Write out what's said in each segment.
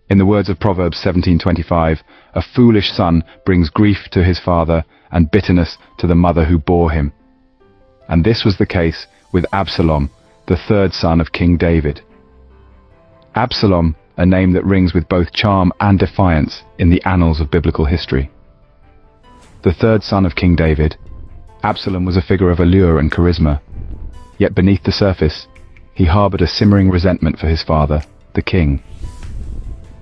In the words of Proverbs 17:25, a foolish son brings grief to his father and bitterness to the mother who bore him. And this was the case with Absalom, the third son of King David. Absalom, a name that rings with both charm and defiance in the annals of biblical history. The third son of King David, Absalom was a figure of allure and charisma. Yet beneath the surface, he harbored a simmering resentment for his father, the king.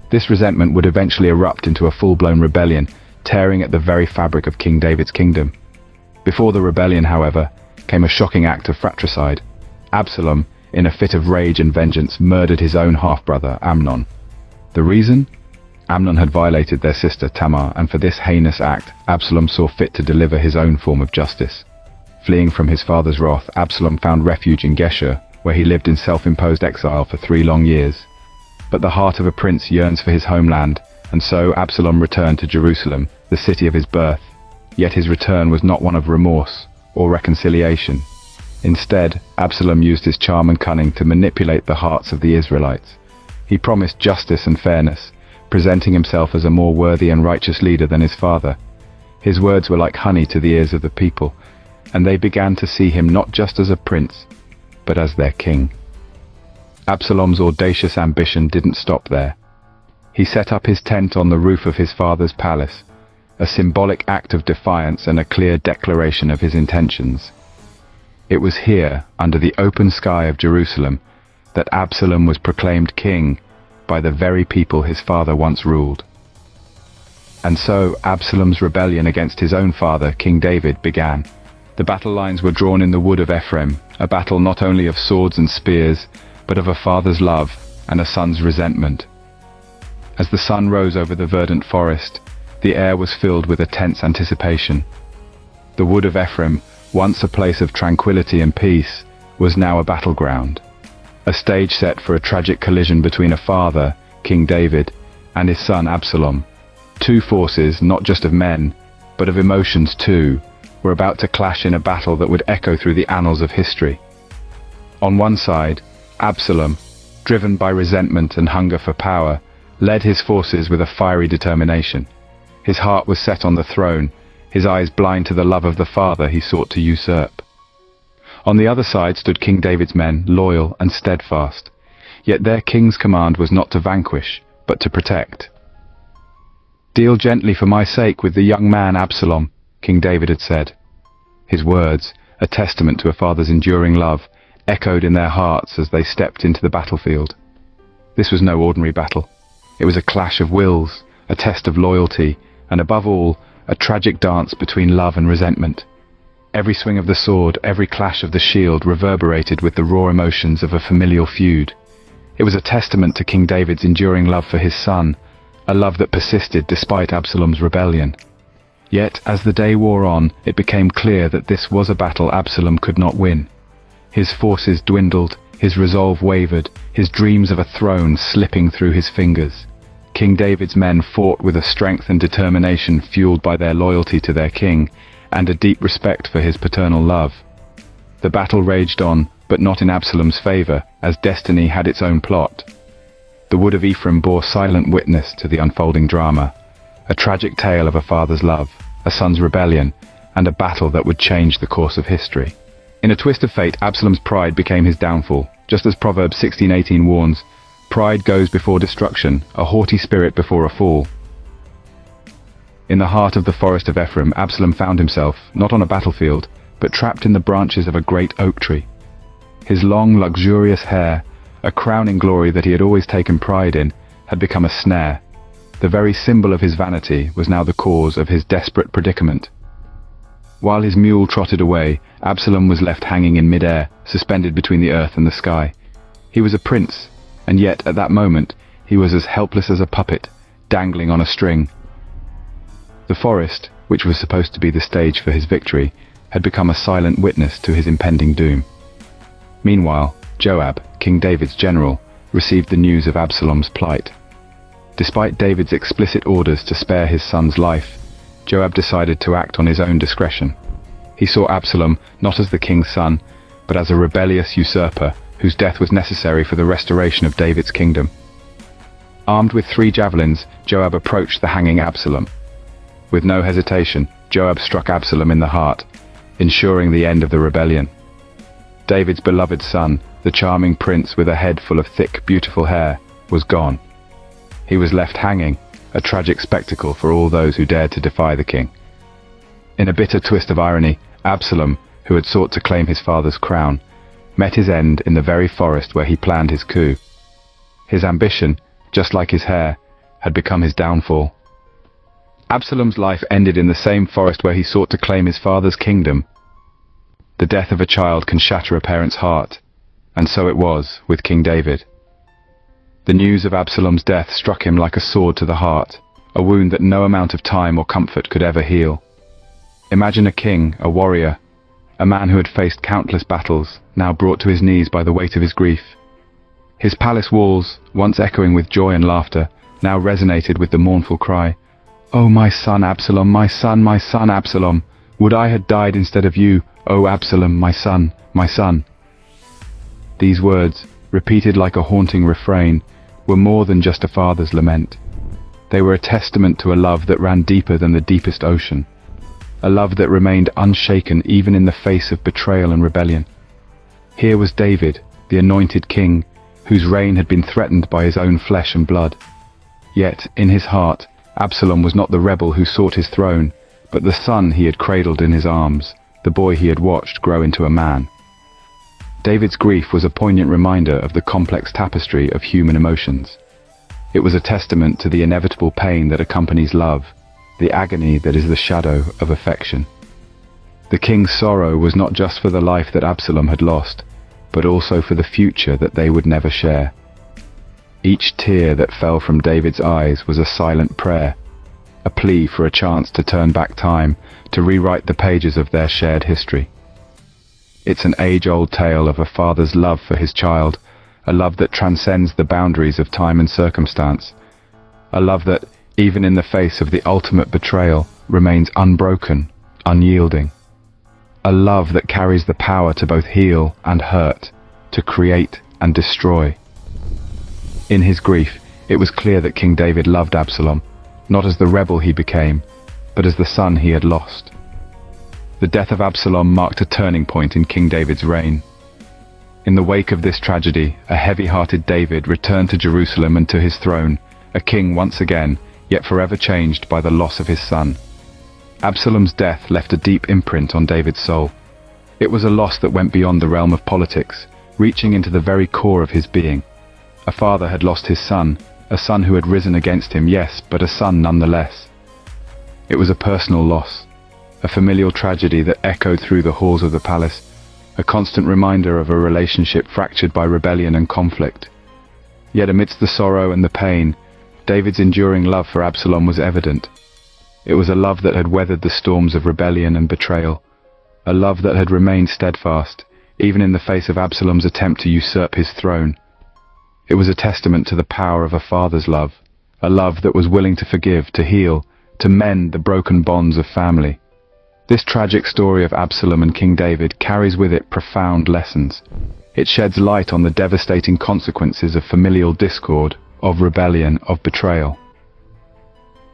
This resentment would eventually erupt into a full-blown rebellion, tearing at the very fabric of King David's kingdom. Before the rebellion, however, came a shocking act of fratricide. Absalom, in a fit of rage and vengeance, murdered his own half-brother, Amnon. The reason? Amnon had violated their sister Tamar, and for this heinous act, Absalom saw fit to deliver his own form of justice. Fleeing from his father's wrath, Absalom found refuge in Geshur, where he lived in self-imposed exile for 3 long years. But the heart of a prince yearns for his homeland, and so Absalom returned to Jerusalem, the city of his birth. Yet his return was not one of remorse or reconciliation. Instead, Absalom used his charm and cunning to manipulate the hearts of the Israelites. He promised justice and fairness, presenting himself as a more worthy and righteous leader than his father. His words were like honey to the ears of the people, and they began to see him not just as a prince, but as their king. Absalom's audacious ambition didn't stop there. He set up his tent on the roof of his father's palace, a symbolic act of defiance and a clear declaration of his intentions. It was here, under the open sky of Jerusalem, that Absalom was proclaimed king by the very people his father once ruled. And so Absalom's rebellion against his own father, King David, began. The battle lines were drawn in the wood of Ephraim, a battle not only of swords and spears, but of a father's love and a son's resentment. As the sun rose over the verdant forest, the air was filled with a tense anticipation. The wood of Ephraim, once a place of tranquility and peace, was now a battleground. A stage set for a tragic collision between a father, King David, and his son Absalom. Two forces, not just of men, but of emotions too, were about to clash in a battle that would echo through the annals of history. On one side, Absalom, driven by resentment and hunger for power, led his forces with a fiery determination. His heart was set on the throne, his eyes blind to the love of the father he sought to usurp. On the other side stood King David's men, loyal and steadfast. Yet their king's command was not to vanquish, but to protect. "Deal gently for my sake with the young man Absalom," King David had said. His words, a testament to a father's enduring love, echoed in their hearts as they stepped into the battlefield. This was no ordinary battle. It was a clash of wills, a test of loyalty, and above all, a tragic dance between love and resentment. Every swing of the sword, every clash of the shield reverberated with the raw emotions of a familial feud. It was a testament to King David's enduring love for his son, a love that persisted despite Absalom's rebellion. Yet, as the day wore on, it became clear that this was a battle Absalom could not win. His forces dwindled, his resolve wavered, his dreams of a throne slipping through his fingers. King David's men fought with a strength and determination fueled by their loyalty to their king and a deep respect for his paternal love. The battle raged on, but not in Absalom's favor, as destiny had its own plot. The wood of Ephraim bore silent witness to the unfolding drama, a tragic tale of a father's love, a son's rebellion, and a battle that would change the course of history. In a twist of fate, Absalom's pride became his downfall. Just as Proverbs 16:18 warns, "Pride goes before destruction, a haughty spirit before a fall." In the heart of the forest of Ephraim, Absalom found himself, not on a battlefield, but trapped in the branches of a great oak tree. His long, luxurious hair, a crowning glory that he had always taken pride in, had become a snare. The very symbol of his vanity was now the cause of his desperate predicament. While his mule trotted away, Absalom was left hanging in mid-air, suspended between the earth and the sky. He was a prince, and yet at that moment he was as helpless as a puppet, dangling on a string. The forest, which was supposed to be the stage for his victory, had become a silent witness to his impending doom. Meanwhile, Joab, King David's general, received the news of Absalom's plight. Despite David's explicit orders to spare his son's life, Joab decided to act on his own discretion. He saw Absalom not as the king's son, but as a rebellious usurper whose death was necessary for the restoration of David's kingdom. Armed with 3 javelins, Joab approached the hanging Absalom. With no hesitation, Joab struck Absalom in the heart, ensuring the end of the rebellion. David's beloved son, the charming prince with a head full of thick, beautiful hair, was gone. He was left hanging, a tragic spectacle for all those who dared to defy the king. In a bitter twist of irony, Absalom, who had sought to claim his father's crown, met his end in the very forest where he planned his coup. His ambition, just like his hair, had become his downfall. Absalom's life ended in the same forest where he sought to claim his father's kingdom. The death of a child can shatter a parent's heart, and so it was with King David. The news of Absalom's death struck him like a sword to the heart, a wound that no amount of time or comfort could ever heal. Imagine a king, a warrior, a man who had faced countless battles, now brought to his knees by the weight of his grief. His palace walls, once echoing with joy and laughter, now resonated with the mournful cry, "Oh, my son Absalom, my son Absalom! Would I had died instead of you, O Absalom, my son, my son!" These words, repeated like a haunting refrain, were more than just a father's lament. They were a testament to a love that ran deeper than the deepest ocean, a love that remained unshaken even in the face of betrayal and rebellion. Here was David, the anointed king, whose reign had been threatened by his own flesh and blood. Yet, in his heart, Absalom was not the rebel who sought his throne, but the son he had cradled in his arms, the boy he had watched grow into a man. David's grief was a poignant reminder of the complex tapestry of human emotions. It was a testament to the inevitable pain that accompanies love, the agony that is the shadow of affection. The king's sorrow was not just for the life that Absalom had lost, but also for the future that they would never share. Each tear that fell from David's eyes was a silent prayer, a plea for a chance to turn back time, to rewrite the pages of their shared history. It's an age-old tale of a father's love for his child, a love that transcends the boundaries of time and circumstance, a love that, even in the face of the ultimate betrayal, remains unbroken, unyielding. A love that carries the power to both heal and hurt, to create and destroy. In his grief, it was clear that King David loved Absalom, not as the rebel he became, but as the son he had lost. The death of Absalom marked a turning point in King David's reign. In the wake of this tragedy, a heavy-hearted David returned to Jerusalem and to his throne, a king once again, yet forever changed by the loss of his son. Absalom's death left a deep imprint on David's soul. It was a loss that went beyond the realm of politics, reaching into the very core of his being. A father had lost his son, a son who had risen against him, yes, but a son nonetheless. It was a personal loss, a familial tragedy that echoed through the halls of the palace, a constant reminder of a relationship fractured by rebellion and conflict. Yet amidst the sorrow and the pain, David's enduring love for Absalom was evident. It was a love that had weathered the storms of rebellion and betrayal, a love that had remained steadfast, even in the face of Absalom's attempt to usurp his throne. It was a testament to the power of a father's love, a love that was willing to forgive, to heal, to mend the broken bonds of family. This tragic story of Absalom and King David carries with it profound lessons. It sheds light on the devastating consequences of familial discord, of rebellion, of betrayal.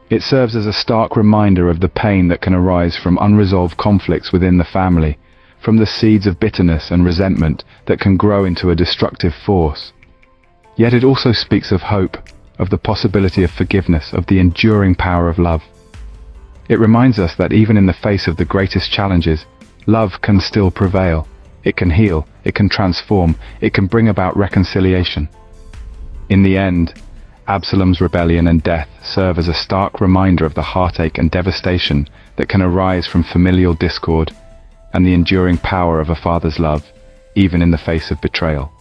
It serves as a stark reminder of the pain that can arise from unresolved conflicts within the family, from the seeds of bitterness and resentment that can grow into a destructive force. Yet it also speaks of hope, of the possibility of forgiveness, of the enduring power of love. It reminds us that even in the face of the greatest challenges, love can still prevail. It can heal, it can transform, it can bring about reconciliation. In the end, Absalom's rebellion and death serve as a stark reminder of the heartache and devastation that can arise from familial discord and the enduring power of a father's love, even in the face of betrayal.